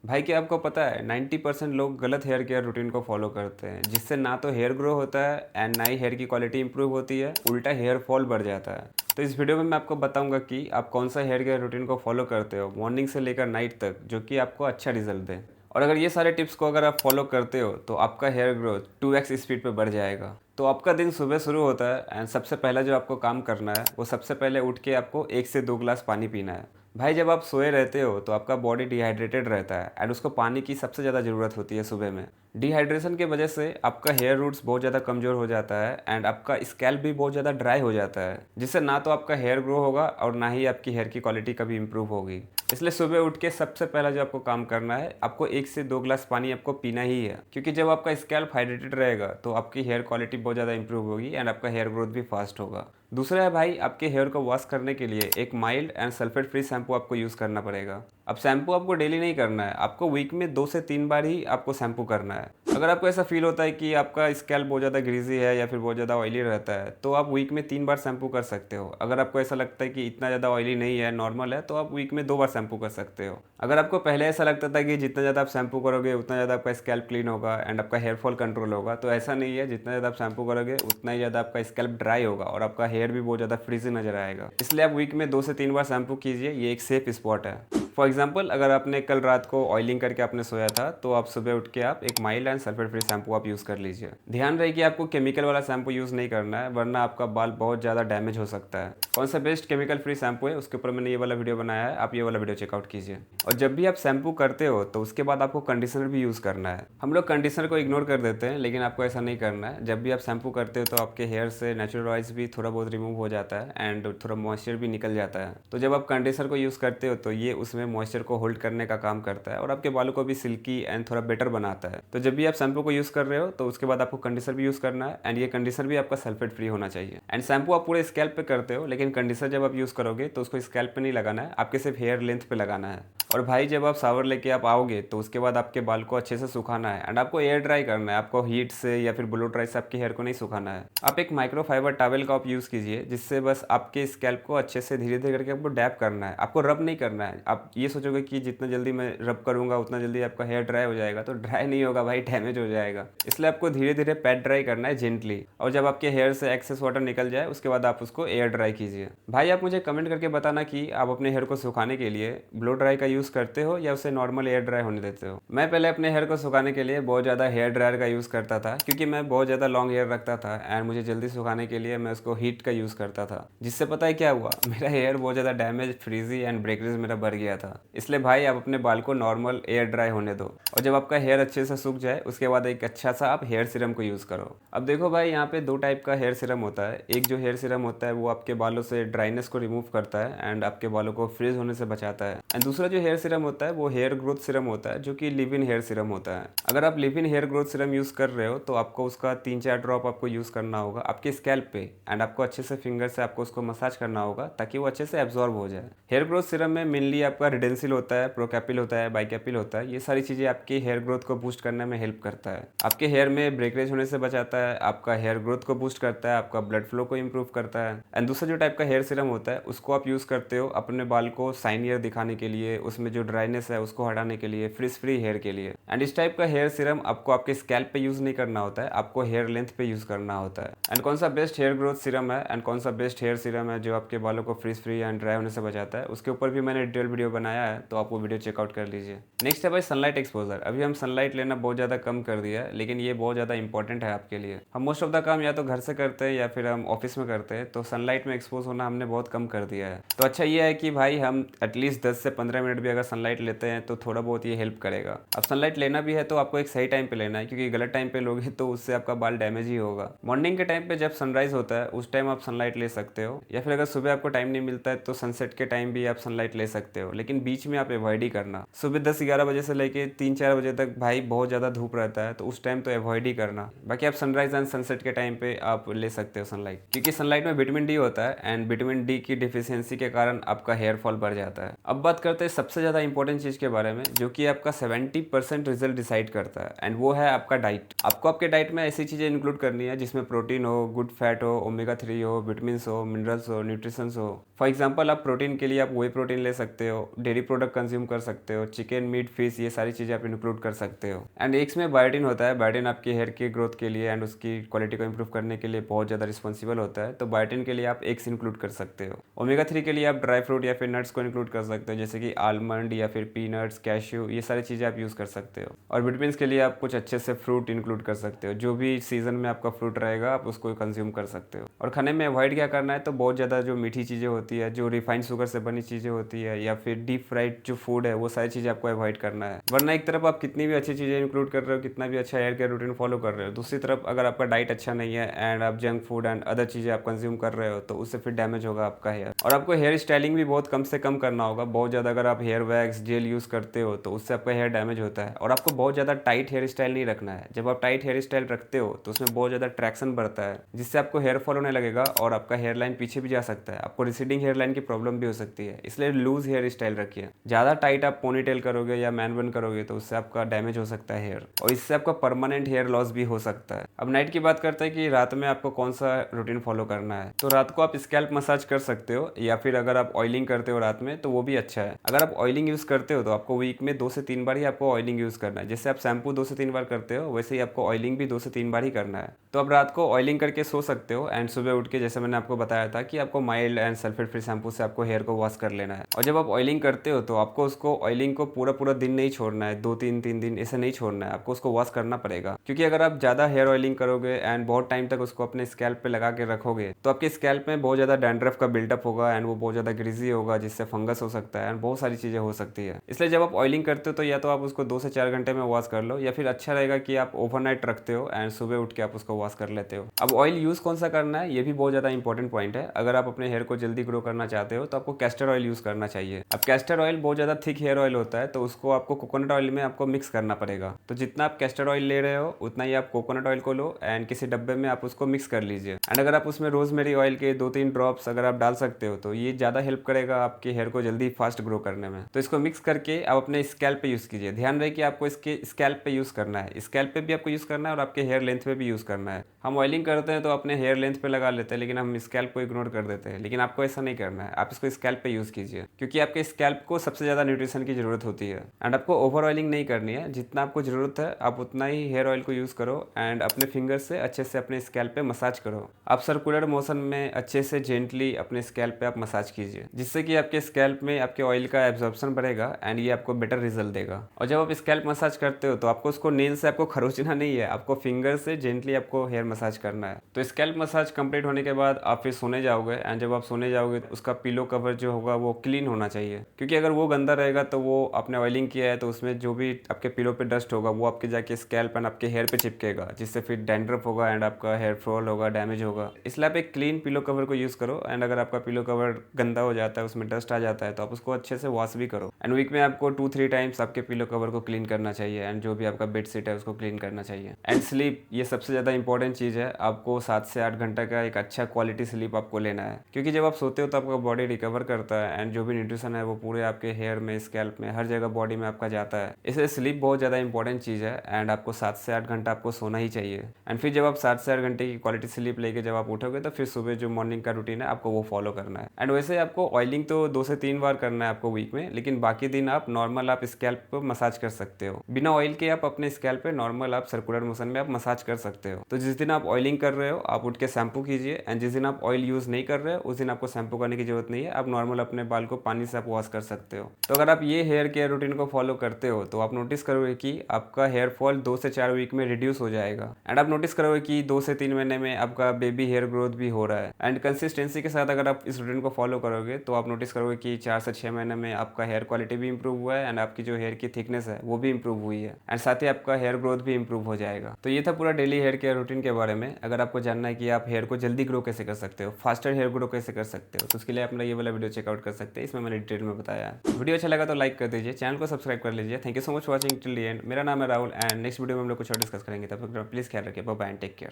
भाई क्या आपको पता है 90% लोग गलत हेयर केयर रूटीन को फॉलो करते हैं, जिससे ना तो हेयर ग्रो होता है एंड ना ही हेयर की क्वालिटी इंप्रूव होती है, उल्टा हेयर फॉल बढ़ जाता है। तो इस वीडियो में मैं आपको बताऊंगा कि आप कौन सा हेयर केयर रूटीन को फॉलो करते हो मॉर्निंग से लेकर नाइट तक, जो कि आपको अच्छा रिजल्ट दे। और अगर ये सारे टिप्स को अगर आप फॉलो करते हो तो आपका हेयर ग्रोथ 2x स्पीड पे बढ़ जाएगा। तो आपका दिन सुबह शुरू होता है एंड सबसे पहला जो आपको काम करना है वो सबसे पहले उठ के आपको 1 से 2 गिलास पानी पीना है। भाई जब आप सोए रहते हो तो आपका बॉडी डिहाइड्रेटेड रहता है एंड उसको पानी की सबसे ज़्यादा ज़रूरत होती है सुबह में। डिहाइड्रेशन की वजह से आपका हेयर रूट्स बहुत ज़्यादा कमज़ोर हो जाता है एंड आपका स्कैल्प भी बहुत ज़्यादा ड्राई हो जाता है, जिससे ना तो आपका हेयर ग्रो होगा और ना ही आपकी हेयर की क्वालिटी कभी इंप्रूव होगी। इसलिए सुबह उठ के सबसे पहला जो आपको काम करना है, आपको 1 से 2 गिलास पानी आपको पीना ही है, क्योंकि जब आपका स्कैल्प हाइड्रेटेड रहेगा तो आपकी हेयर क्वालिटी बहुत ज़्यादा इंप्रूव होगी एंड आपका हेयर ग्रोथ भी फास्ट होगा। दूसरा है भाई, आपके हेयर को वॉश करने के लिए एक mild and sulphate free shampoo आपको यूज़ करना पड़ेगा। अब शैम्पू आपको डेली नहीं करना है, आपको वीक में 2 से 3 बार ही आपको शैम्पू करना है। अगर आपको ऐसा फील होता है कि आपका स्कैल्प बहुत ज़्यादा ग्रीजी है या फिर बहुत ज़्यादा ऑयली रहता है, तो आप वीक में 3 बार शैम्पू कर सकते हो। अगर आपको ऐसा लगता है कि इतना ज़्यादा ऑयली नहीं है, नॉर्मल है, तो आप वीक में 2 बार शैम्पू कर सकते हो। अगर आपको पहले ऐसा लगता था कि जितना ज़्यादा आप शैम्पू करोगे उतना ज़्यादा आपका स्कैल्प क्लीन होगा एंड आपका हेयर फॉल कंट्रोल होगा, तो ऐसा नहीं है। जितना ज़्यादा आप शैम्पू करोगे उतना ही ज़्यादा आपका स्कैल्प ड्राई होगा और आपका हेयर भी बहुत ज़्यादा फ्रीजी नजर आएगा। इसलिए आप वीक में 2 से 3 बार शैम्पू कीजिए, ये एक सेफ स्पॉट है। फॉर एग्जाम्पल, अगर आपने कल रात को ऑयलिंग करके आपने सोया था, तो आप सुबह उठ के आप एक mild and sulphate free shampoo आप यूज़ कर लीजिए। ध्यान रहे कि आपको केमिकल वाला शैम्पू यूज़ नहीं करना है, वरना आपका बाल बहुत ज़्यादा डैमेज हो सकता है। कौन सा बेस्ट केमिकल फ्री शैम्पू है उसके ऊपर मैंने ये वाला वीडियो बनाया है, आप ये वाला वीडियो चेकआउट कीजिए। और जब भी आप शैम्पू करते हो तो उसके बाद आपको कंडीशनर भी यूज़ करना है। हम लोग कंडीशनर को इग्नोर कर देते हैं, लेकिन आपको ऐसा नहीं करना है। जब भी आप शैम्पू करते हो तो आपके हेयर से नेचुरल ऑयल्स भी थोड़ा बहुत रिमूव हो जाता है एंड थोड़ा मॉइस्चर भी निकल जाता है। तो जब आप कंडीशनर को यूज़ करते हो तो ये उसमें मॉइस्चर को होल्ड करने का काम करता है और आपके बालों को भी सिल्की एंड थोड़ा बेटर बनाता है। तो जब भी आप शैम्पू को यूज़ कर रहे हो तो उसके बाद आपको कंडीशनर भी यूज़ करना है एंड ये कंडीशनर भी आपका सल्फेट फ्री होना चाहिए। एंड शैम्पू आप पूरे स्कैल्प पे करते हो, लेकिन कंडीशनर जब आप यूज़ करोगे तो उसको स्कैल्प पे नहीं लगाना है, आपके सिर्फ हेयर लेंथ पे लगाना है। और भाई जब आप शावर लेके आप आओगे तो उसके बाद आपके बाल को अच्छे से सुखाना है एंड आपको एयर ड्राई करना है। आपको हीट से या फिर ब्लो ड्राई से आपके हेयर को नहीं सुखाना है। आप एक माइक्रोफाइबर टॉवेल का आप यूज़ कीजिए, जिससे बस आपके स्कैल्प को अच्छे से धीरे धीरे करके आपको डैप करना है, आपको रब नहीं करना है। आप ये सोचोगे कि जितना जल्दी मैं रब करूंगा उतना जल्दी आपका हेयर ड्राई हो जाएगा, तो ड्राई नहीं होगा भाई, डैमेज हो जाएगा। इसलिए आपको धीरे धीरे पैड ड्राई करना है जेंटली, और जब आपके हेयर से एक्सेस वाटर निकल जाए उसके बाद आप उसको एयर ड्राई कीजिए। भाई आप मुझे कमेंट करके बताना कि आप अपने हेयर को सुखाने के लिए ब्लो ड्राई का यूज़ करते हो या उसे नॉर्मल एयर ड्राई होने देते हो। मैं पहले अपने हेयर को सुखाने के लिए बहुत ज़्यादा हेयर ड्रायर का यूज़ करता था, क्योंकि मैं बहुत ज़्यादा लॉन्ग हेयर रखता था एंड मुझे जल्दी सुखाने के लिए मैं उसको हीट का यूज़ करता था, जिससे पता है क्या हुआ, मेरा हेयर बहुत ज़्यादा डैमेज, फ्रीजी एंड ब्रेकेज मेरा बढ़ गया था। इसलिए भाई आप अपने बाल को नॉर्मल एयर ड्राई होने दो, और जब आपका हेयर अच्छे से सूख जाए उसके बाद एक अच्छा सा आप हेयर सीरम को यूज़ करो। अब देखो भाई, यहाँ पे 2 टाइप का हेयर सीरम होता है। एक जो हेयर सीरम होता है वो आपके बालों से ड्राइनेस को रिमूव करता है एंड आपके बालों को फ्रीज होने से बचाता है। एंड दूसरा जो हेयर सीरम होता है वो हेयर ग्रोथ सीरम होता है, जो कि लिव इन हेयर सीरम होता है। अगर आप leave in hair growth serum use कर रहे हो तो आपको उसका 3-4 ड्रॉप आपको यूज़ करना होगा आपके स्कैल्प पे एंड आपको अच्छे से फिंगर से आपको उसको मसाज करना होगा ताकि वो अच्छे से एब्जॉर्ब हो जाए। हेयर ग्रोथ सीरम में मेनली आपका रिडेंसिल होता है, प्रोकैपिल होता है, बाइकैपिल होता है। ये सारी चीज़ें आपकी हेयर ग्रोथ को बूस्ट करने में हेल्प करता है, आपके हेयर में ब्रेकेज होने से बचाता है, आपका हेयर ग्रोथ को बूस्ट करता है, आपका ब्लड फ्लो को इंप्रूव करता है। एंड दूसरा जो टाइप का हेयर सीरम होता है उसको आप यूज़ करते हो अपने बाल को शाइनियर दिखाने के लिए, उसमें जो ड्राइनेस है उसको हटाने के लिए, फ्रिज फ्री हेयर के लिए। एंड इस टाइप का हेयर सीरम आपको आपके स्कैल्प पे यूज़ नहीं करना होता है, आपको हेयर लेंथ पे यूज़ करना होता है। एंड कौन सा बेस्ट हेयर ग्रोथ सीरम है एंड कौन सा बेस्ट हेयर सीरम है जो आपके बालों को फ्रीज फ्री एंड ड्राई होने से बचाता है, उसके ऊपर भी मैंने डिटेल वीडियो बनाया है, तो आप वो वीडियो चेकआउट कर लीजिए। नेक्स्ट है भाई सनलाइट एक्सपोजर। अभी हम सनलाइट लेना बहुत ज़्यादा कम कर दिया है, लेकिन ये बहुत ज़्यादा इंपॉर्टेंट है आपके लिए। हम मोस्ट ऑफ द काम या तो घर से करते हैं या फिर हम ऑफिस में करते हैं, तो सनलाइट में एक्सपोज होना हमने बहुत कम कर दिया है। तो अच्छा ये है कि भाई हम एटलीस्ट 10 से 15 मिनट भी अगर सनलाइट लेते हैं तो थोड़ा बहुत ये हेल्प करेगा। अब सनलाइट लेना भी है तो आपको एक सही टाइम पे लेना है, क्योंकि गलत टाइम पे लोगे तो उससे आपका बाल डैमेज ही होगा। मॉर्निंग के टाइम पे जब सनराइज होता है उस टाइम आप सनलाइट ले सकते हो, या फिर अगर सुबह आपको टाइम नहीं मिलता है तो सनसेट के टाइम भी आप सनलाइट ले सकते हो, लेकिन बीच में आप अवॉइड ही करना। सुबह 10-11 बजे से लेके 3-4 बजे तक भाई बहुत ज़्यादा धूप रहता है, तो उस टाइम तो अवॉइड ही करना। बाकी आप सनराइज एंड सनसेट के टाइम पे आप ले सकते हो सनलाइट, क्योंकि सनलाइट में विटामिन डी होता है एंड विटामिन डी की डिफिशियंसी के कारण आपका हेयर फॉल बढ़ जाता है। अब बात करते हैं सबसे सबसे ज़्यादा इंपॉर्टेंट चीज़ के बारे में जो कि आपका 70% रिजल्ट डिसाइड करता है, एंड वो है आपका डाइट। आपको आपके डाइट में ऐसी चीज़ें इंक्लूड करनी है जिसमें प्रोटीन हो, गुड फैट हो, ओमेगा 3 हो, विटामिन्स हो, मिनरल्स हो, न्यूट्रिशंस हो। फॉर एग्जांपल आप प्रोटीन के लिए आप वे प्रोटीन ले सकते हो, डेयरी प्रोडक्ट कंज्यूम कर सकते हो, चिकन, मीट, फिश, ये सारी चीज़ें आप इंक्लूड कर सकते हो। एंड एक में बायोटिन होता है। बायोटिन आपके हेयर की ग्रोथ के लिए एंड उसकी क्वालिटी को इंप्रूव करने के लिए बहुत ज़्यादा रिस्पॉन्सिबल होता है, तो बायोटिन के लिए आप एग्स इंक्लूड कर सकते हो। ओमेगा 3 के लिए आप ड्राई फ्रूट या फिर नट्स को इंक्लूड कर सकते हो, जैसे कि आलमंड या फिर पीनट्स, कैश्यू, ये सारी चीज़ें आप यूज़ कर सकते हो। और विटामिन के लिए आप कुछ अच्छे से फ्रूट इंक्लूड कर सकते हो, जो भी सीजन में आपका फ्रूट रहेगा आप उसको कंज्यूम कर सकते हो। और खाने में अवॉइड क्या करना है, तो बहुत ज़्यादा जो मीठी चीज़ें होती है, जो रिफाइंड शुगर से बनी चीज़ें होती है, या फिर डीप फ्राइड जो फूड है, वो सारी चीज़ें आपको अवॉइड करना है। वरना एक तरफ आप कितनी भी अच्छी चीज़ें इंक्लूड कर रहे हो, कितना भी अच्छा हेयर केयर रूटीन फॉलो कर रहे हो, दूसरी तरफ अगर आपका डाइट अच्छा नहीं है एंड आप जंक फूड एंड अदर चीज़ें आप कंज्यूम कर रहे हो, तो उससे फिर डैमेज होगा आपका हेयर। और आपको हेयर स्टाइलिंग भी बहुत कम से कम करना होगा। बहुत ज़्यादा अगर आप हेयर वैक्स, जेल यूज़ करते हो तो उससे आपका हेयर डैमेज होता है। और आपको बहुत ज़्यादा टाइट हेयर स्टाइल नहीं रखना है। जब आप टाइट हेयर स्टाइल रखते हो तो उसमें बहुत ज़्यादा ट्रैक्शन बढ़ता है, जिससे आपको हेयर फॉल होने लगेगा और आपका हेयर लाइन पीछे भी जा सकता है। आपको रिसीडिंग हेयर लाइन की प्रॉब्लम भी हो सकती है, इसलिए लूज हेयर स्टाइल रखिए। ज़्यादा टाइट आप पोनीटेल करोगे या मैन बन करोगे तो उससे आपका डैमेज हो सकता है हेयर, और इससे आपका परमानेंट हेयर लॉस भी हो सकता है। अब नाइट की बात करते हैं कि रात में आपको कौन सा रूटीन फॉलो करना है। तो रात को आप स्कैल्प मसाज कर सकते हो, या फिर अगर आप ऑयलिंग करते हो रात में तो वो भी अच्छा है। अगर आप ऑयलिंग यूज़ करते हो तो आपको वीक में 2 से 3 बार ही आपको ऑयलिंग यूज़ करना है। जैसे आप शैम्पू 2 से 3 बार करते हो, वैसे ही आपको ऑयलिंग भी 2 से 3 बार ही करना है। तो आप रात को ऑयलिंग करके सो सकते हो, एंड सुबह उठ के जैसे मैंने आपको बताया था कि आपको mild and sulphate free shampoo से आपको हेयर को वॉश कर लेना है। और जब आप ऑयलिंग करते हो तो आपको उसको ऑयलिंग को पूरा दिन नहीं छोड़ना है, 2-3 दिन ऐसे नहीं छोड़ना है, आपको उसको वॉश करना पड़ेगा। क्योंकि अगर आप ज़्यादा हेयर ऑयलिंग करोगे एंड बहुत टाइम तक उसको अपने स्कैल्प पे लगा के रखोगे तो आपके स्कैल्प में बहुत ज़्यादा डैंड्रफ का बिल्डअप होगा, एंड वो बहुत ज़्यादा ग्रीजी होगा, जिससे फंगस हो सकता है एंड बहुत सारी चीज़ें हो सकती है। इसलिए जब आप ऑयलिंग करते हो तो या तो आप उसको 2 से 4 घंटे में वॉश कर लो, या फिर अच्छा रहेगा कि आप ओवरनाइट रखते हो एंड सुबह उठ के आप उसको वॉश कर लेते हो। अब ऑयल यूज़ कौन सा करना है, ये भी बहुत ज़्यादा इंपॉर्टेंट पॉइंट है। अगर आप अपने हेयर को जल्दी ग्रो करना चाहते हो तो आपको कैस्टर ऑयल यूज़ करना चाहिए। अब कैस्टर ऑयल बहुत ज़्यादा थिक हेयर ऑयल होता है, तो उसको आपको कोकोनट ऑयल में आपको मिक्स करना पड़ेगा। तो जितना आप कैस्टर ऑयल ले रहे हो उतना ही आप कोकोनट ऑयल को लो एंड किसी डब्बे में आप उसको मिक्स कर लीजिए। एंड अगर आप उसमें रोजमेरी ऑयल के 2-3 ड्रॉप्स अगर आप डाल सकते हो तो ये ज़्यादा हेल्प करेगा आपके हेयर को जल्दी फास्ट ग्रो करने में। तो इसको मिक्स करके आप अपने स्कैल्प पे यूज़ कीजिए। ध्यान रहे कि आपको इसके स्कैल्प पे यूज़ करना है, स्कैल्प पे भी आपको यूज़ करना है और आपके हेयर लेंथ पे भी यूज़ करना है। हम ऑयलिंग करते हैं तो अपने हेयर लेंथ पे लगा लेते हैं, लेकिन हम स्कैल्प को इग्नोर कर देते हैं। लेकिन आपको ऐसा नहीं करना है, आप इसको स्कैल्प पे यूज़ कीजिए, क्योंकि आपके स्कैल्प को सबसे ज़्यादा न्यूट्रिशन की जरूरत होती है। एंड आपको ओवर ऑयलिंग नहीं करनी है, जितना आपको ज़रूरत है आप उतना ही हेयर ऑयल को यूज़ करो एंड अपने फिंगर से अच्छे से अपने स्कैल्प पे मसाज करो। आप सर्कुलर मोशन में अच्छे से जेंटली अपने स्कैल्प पे आप मसाज कीजिए, जिससे कि आपके स्कैल्प में आपके ऑयल का एब्जॉर्प्शन बढ़ेगा एंड ये आपको बेटर रिजल्ट देगा। और जब आप स्कैल्प मसाज करते हो तो आपको उसको नेल से आपको खरोचना नहीं है, आपको फिंगर से जेंटली आपको हेयर मसाज करना है। तो स्कैल्प मसाज कंप्लीट होने के बाद आप फिर सोने जाओगे, एंड जब आप सोने जाओगे तो उसका पिलो कवर जो होगा वो क्लीन होना चाहिए, क्योंकि अगर वो गंदा रहेगा तो वो आपने ऑयलिंग किया है तो उसमें जो भी आपके पिलो पे डस्ट होगा वो आपके जाके स्कैल्प एंड आपके हेयर पे चिपकेगा, जिससे फिर डैंड्रफ होगा एंड आपका हेयर फॉल होगा, डैमेज होगा। इसलिए आप एक क्लीन पिलो कवर को यूज़ करो। एंड अगर आपका पिलो कवर गंदा हो जाता है, उसमें डस्ट आ जाता है, तो आप उसको अच्छे से वॉश भी करो। एंड वीक में आपको 2-3 टाइम्स आपके पिलो कवर को क्लीन करना चाहिए, एंड जो भी आपका बेड शीट है उसको क्लीन करना चाहिए। एंड स्लीप, ये सबसे ज़्यादा इंपॉर्टेंट चीज़ है। आपको 7 से 8 घंटे का एक अच्छा क्वालिटी स्लीप आपको लेना है, क्योंकि जब आप सोते हो तो आपका बॉडी रिकवर करता है एंड जो भी न्यूट्रिशन है वो पूरे आपके हेयर में, स्कैल्प में, हर जगह बॉडी में आपका जाता है। इसलिए स्लीप बहुत ज़्यादा इंपॉर्टेंट चीज़ है एंड आपको 7 से 8 घंटा आपको सोना ही चाहिए। एंड फिर जब आप 7 से 8 घंटे की क्वालिटी स्लीप लेके जब आप उठोगे तो फिर सुबह जो मॉर्निंग का रूटीन है आपको वो फॉलो करना है। एंड वैसे आपको ऑयलिंग तो 2 से 3 बार करना है आपको वीक में, लेकिन बाकी दिन आप नॉर्मल आप स्कैल्प पर मसाज कर सकते हो। बिना ऑयल के आप अपने स्कैल्प पे नॉर्मल आप सर्कुलर मोशन में आप मसाज कर सकते हो। तो जिस दिन आप ऑयलिंग कर रहे हो आप उठ के शैम्पू कीजिए, एंड जिस दिन आप ऑयल यूज़ नहीं कर रहे हो उस दिन आपको शैम्पू करने की जरूरत नहीं है। आप नॉर्मल अपने बाल को पानी से आप वॉश कर सकते हो। तो अगर आप ये हेयर केयर रूटीन को फॉलो करते हो तो आप नोटिस करोगे कि आपका हेयर फॉल 2 से 4 वीक में रिड्यूस हो जाएगा। एंड आप नोटिस करोगे कि 2 से 3 महीने में आपका बेबी हेयर ग्रोथ भी हो रहा है। एंड कंसिस्टेंसी के साथ अगर आप इस रूटीन को फॉलो करोगे तो आप नोटिस करोगे कि 4 से 6 महीने में आपका हेयर क्वालिटी भी इंप्रूव हुआ है एंड आपकी जो हेयर की थिकनेस है वो भी इंप्रूव हुई है, एंड साथ ही आपका हेयर ग्रोथ भी इंप्रूव हो जाएगा। तो ये था पूरा डेली हेयर केयर रूटीन के बारे में। अगर आपको जानना है कि आप हेयर को जल्दी ग्रो कैसे कर सकते हो, फास्टर हेयर ग्रो कैसे कर सकते हो, तो उसके लिए अपना ये वाला वीडियो चेकआउट कर सकते हैं। इसमें मैंने डिटेल में बताया है। वीडियो अच्छा लगा तो लाइक कर दीजिए, चैनल को सब्सक्राइब कर लीजिए। Thank you so much for watching till the end. मेरा नाम है राहुल एंड नेक्स्ट वीडियो में हम लोग कुछ और डिस्कस करेंगे। तब तक प्लीज ख्याल रखिए। Bye bye and take care.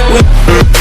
We